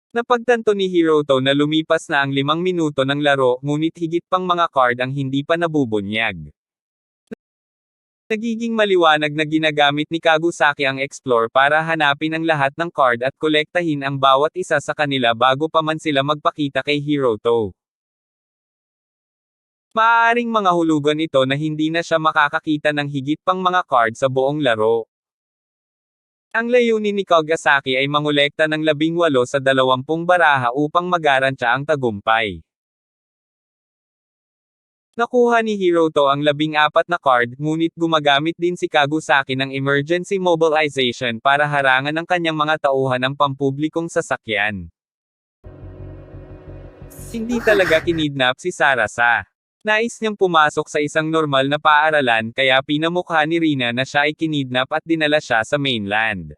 Napagtanto ni Hiroto na lumipas na ang 5 minuto ng laro, ngunit higit pang mga card ang hindi pa nabubunyag. Nagiging maliwanag na ginagamit ni Kagusaki ang Explore para hanapin ang lahat ng card at kolektahin ang bawat isa sa kanila bago pa man sila magpakita kay Hiroto. Maaaring mga hulugan ito na hindi na siya makakakita ng higit pang mga card sa buong laro. Ang layunin ni Kagusaki ay mangolekta ng 18 sa 20 baraha upang magarantya ang tagumpay. Nakuha ni Hiroto ang 14 na card, ngunit gumagamit din si Kagusaki ng emergency mobilization para harangan ang kanyang mga tauhan ng pampublikong sasakyan. Hindi talaga kinidnap si Sarasa. Nais niyang pumasok sa isang normal na paaralan kaya pinamukha ni Rina na siya ay kinidnap at dinala siya sa mainland.